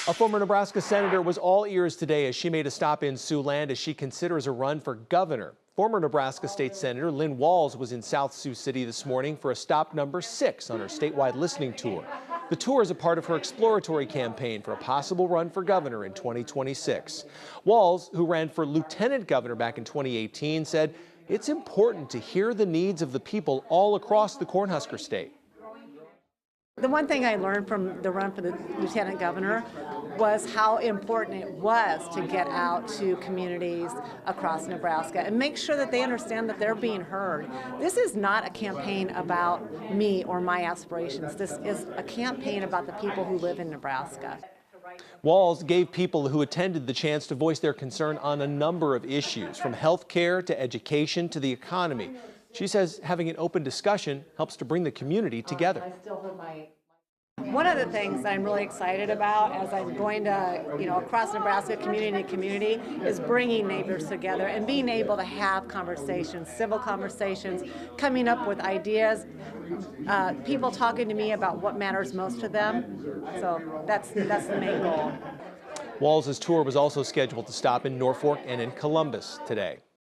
A former Nebraska senator was all ears today as she made a stop in Siouxland as she considers a run for governor. Former Nebraska State Senator Lynn Walz was in South Sioux City this morning for a stop number 6 on her statewide listening tour. The tour is a part of her exploratory campaign for a possible run for governor in 2026. Walz, who ran for lieutenant governor back in 2018, said it's important to hear the needs of the people all across the Cornhusker state. The one thing I learned from the run for the lieutenant governor was how important it was to get out to communities across Nebraska and make sure that they understand that they're being heard. This is not a campaign about me or my aspirations. This is a campaign about the people who live in Nebraska. Walz gave people who attended the chance to voice their concern on a number of issues, from health care to education to the economy. She says having an open discussion helps to bring the community together. One of the things that I'm really excited about as I'm going to, across Nebraska, community to community, is bringing neighbors together and being able to have conversations, civil conversations, coming up with ideas, people talking to me about what matters most to them. So that's the main goal. Walz's tour was also scheduled to stop in Norfolk and in Columbus today.